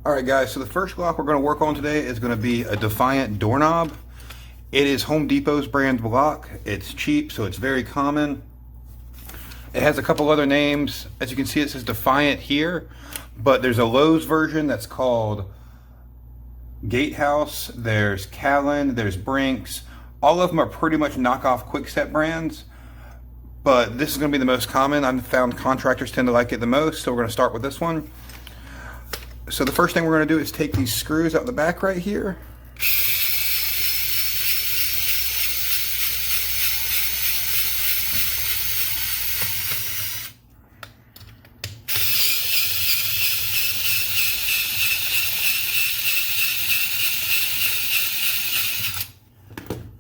Alright guys, so the first lock we're going to work on today is going to be a Defiant doorknob. It is Home Depot's brand lock. It's cheap, so it's very common. It has a couple other names. As you can see, it says Defiant here, but there's a Lowe's version that's called Gatehouse. There's Callan, there's Brinks. All of them are pretty much knockoff Quickset brands, but this is going to be the most common. I've found contractors tend to like it the most, so we're going to start with this one. So the first thing we're going to do is take these screws out the back right here.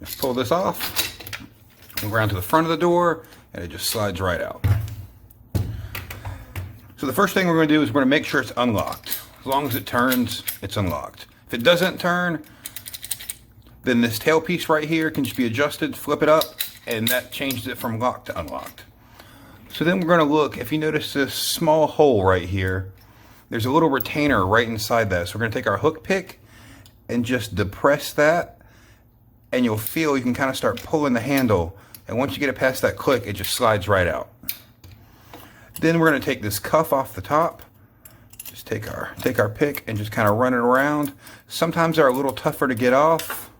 Just pull this off. We'll go around to the front of the door and it just slides right out. So the first thing we're going to do is we're going to make sure it's unlocked. As long as it turns, it's unlocked. If it doesn't turn, then this tailpiece right here can just be adjusted, flip it up, and that changes it from locked to unlocked. So then we're going to look, if you notice this small hole right here, there's a little retainer right inside that. So we're going to take our hook pick and just depress that, and you'll feel you can kind of start pulling the handle, and once you get it past that click, it just slides right out. Then we're going to take this cuff off the top. Just take our pick and just kind of run it around. Sometimes they're a little tougher to get off,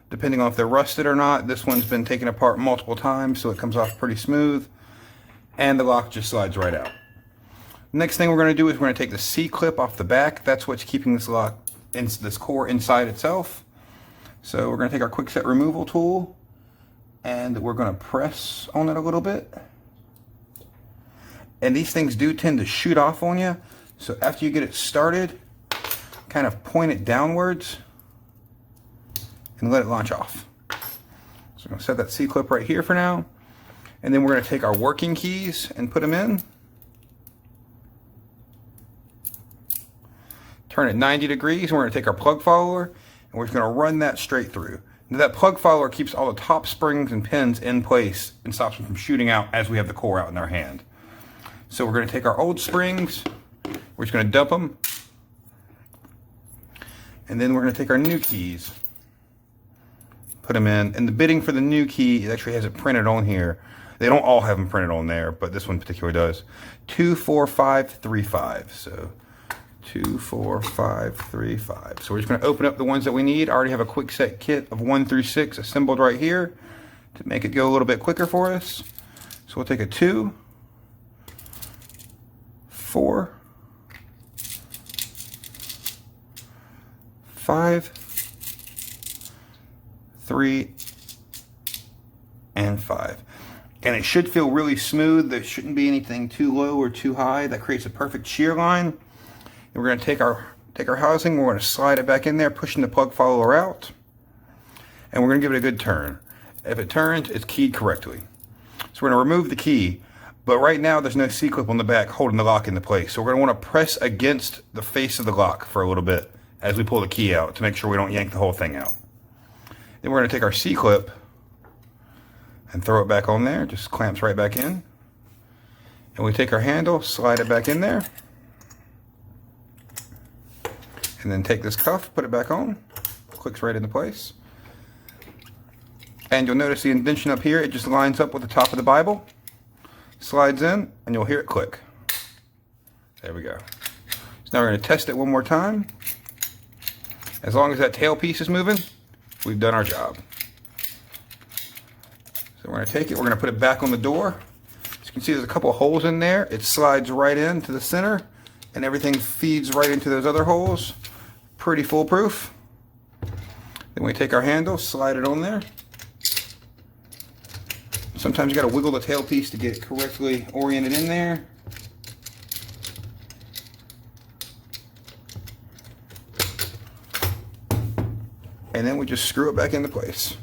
depending on if they're rusted or not. This one's been taken apart multiple times, so it comes off pretty smooth. And the lock just slides right out. Next thing we're going to do is we're going to take the C-clip off the back. That's what's keeping this lock, this core inside itself. So we're going to take our Quickset removal tool and we're going to press on it a little bit. And these things do tend to shoot off on you. So after you get it started, kind of point it downwards and let it launch off. So I'm going to set that C-clip right here for now. And then we're going to take our working keys and put them in. Turn it 90 degrees, and we're going to take our plug follower and we're just going to run that straight through. Now that plug follower keeps all the top springs and pins in place and stops them from shooting out as we have the core out in our hand. So we're going to take our old springs, we're just going to dump them, and then we're going to take our new keys, put them in, and the bitting for the new key, it actually has it printed on here. They don't all have them printed on there, but this one in particular does. 24535. So 24535. So we're just going to open up the ones that we need. I already have a Quickset kit of 1 through 6 assembled right here to make it go a little bit quicker for us. So we'll take a 2, 4, 5, 3, and 5. And it should feel really smooth. There shouldn't be anything too low or too high. That creates a perfect shear line. And we're going to take our housing, we're going to slide it back in there, pushing the plug follower out. And we're going to give it a good turn. If it turns, it's keyed correctly. So we're going to remove the key. But right now there's no C-clip on the back holding the lock into place. So we're going to want to press against the face of the lock for a little bit as we pull the key out to make sure we don't yank the whole thing out. Then we're going to take our C-clip and throw it back on there. Just clamps right back in. And we take our handle, slide it back in there. And then take this cuff, put it back on. Clicks right into place. And you'll notice the indentation up here, it just lines up with the top of the Bible. Slides in, and you'll hear it click. There we go. So now we're going to test it one more time. As long as that tail piece is moving, we've done our job. So we're going to take it, we're going to put it back on the door. As you can see, there's a couple of holes in there. It slides right into the center, and everything feeds right into those other holes. Pretty foolproof. Then we take our handle, slide it on there. Sometimes you got to wiggle the tail piece to get it correctly oriented in there. And then we just screw it back into place.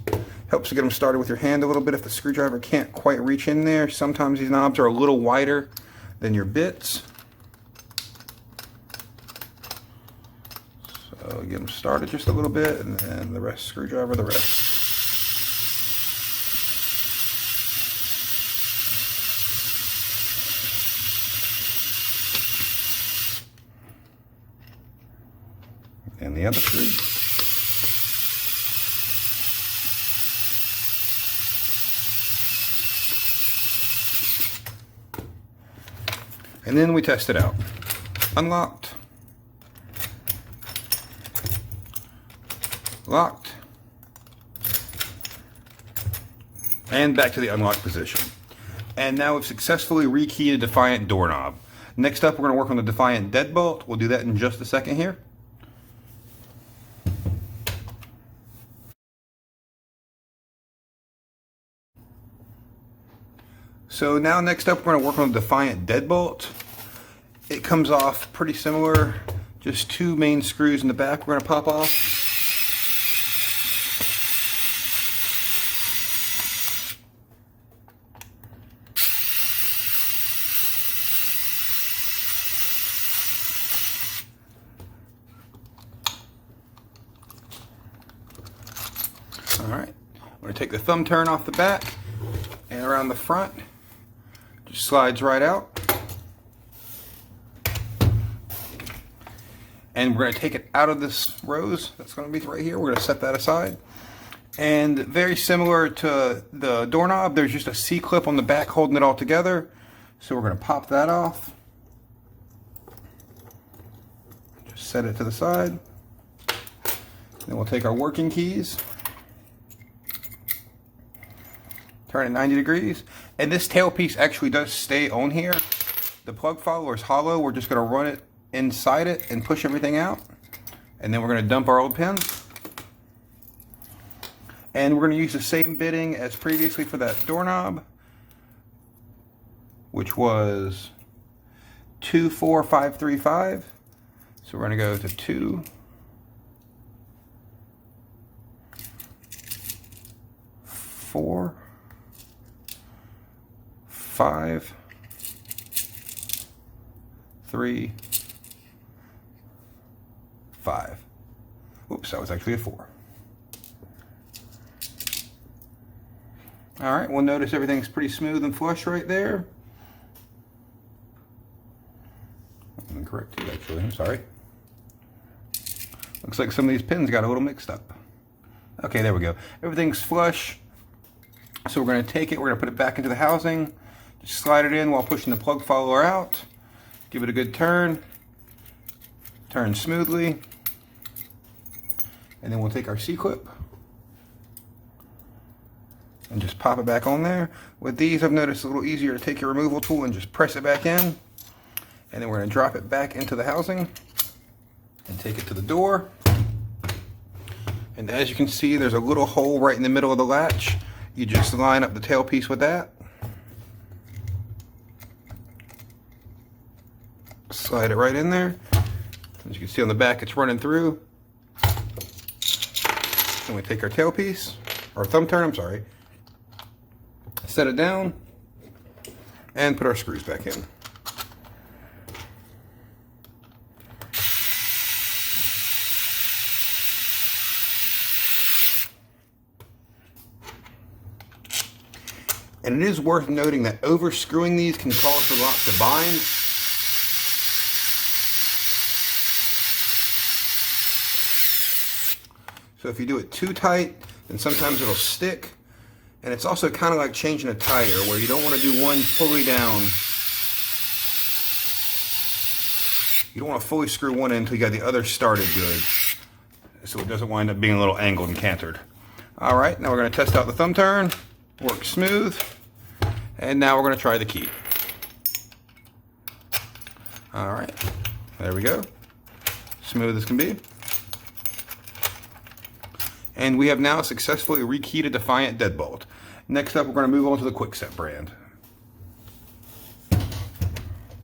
Helps to get them started with your hand a little bit if the screwdriver can't quite reach in there. Sometimes these knobs are a little wider than your bits. So get them started just a little bit, and then the rest screwdriver the rest. And the other screw. And then we test it out. Unlocked. Locked. And back to the unlocked position. And now we've successfully rekeyed a Defiant doorknob. Next up, we're going to work on the Defiant deadbolt. We'll do that in just a second here. So now next up, we're going to work on the Defiant deadbolt. It comes off pretty similar. Just two main screws in the back we're going to pop off. Alright, I'm going to take the thumb turn off the back and around the front. Just slides right out. And we're going to take it out of this rose. That's going to be right here. We're going to set that aside. And very similar to the doorknob, there's just a C-clip on the back holding it all together. So we're going to pop that off. Just set it to the side. Then we'll take our working keys. Turn it 90 degrees. And this tailpiece actually does stay on here. The plug follower is hollow. We're just going to run it inside it and push everything out. And then we're going to dump our old pins. And we're going to use the same bitting as previously for that doorknob, which was 24535. So we're going to go to 2, 4, 5, 3, 5. Oops, that was actually a 4. Alright, we'll notice everything's pretty smooth and flush right there. Incorrect too, actually, I'm sorry. Looks like some of these pins got a little mixed up. Okay, there we go. Everything's flush. So we're going to take it, we're going to put it back into the housing. Just slide it in while pushing the plug follower out. Give it a good turn. Turn smoothly. And then we'll take our C-clip and just pop it back on there. With these, I've noticed it's a little easier to take your removal tool and just press it back in. And then we're going to drop it back into the housing and take it to the door. And as you can see, there's a little hole right in the middle of the latch. You just line up the tailpiece with that. Slide it right in there. As you can see on the back, it's running through. Then we take our tailpiece, or thumb turn, I'm sorry. Set it down and put our screws back in. And it is worth noting that overscrewing these can cause the lock to bind. So if you do it too tight, then sometimes it'll stick. And it's also kind of like changing a tire, where you don't want to do one fully down. You don't want to fully screw one in until you got the other started good, so it doesn't wind up being a little angled and cantered. All right, now we're going to test out the thumb turn. Works smooth. And now we're going to try the key. All right, there we go. Smooth as can be. And we have now successfully rekeyed a Defiant deadbolt. Next up, we're going to move on to the Quickset brand.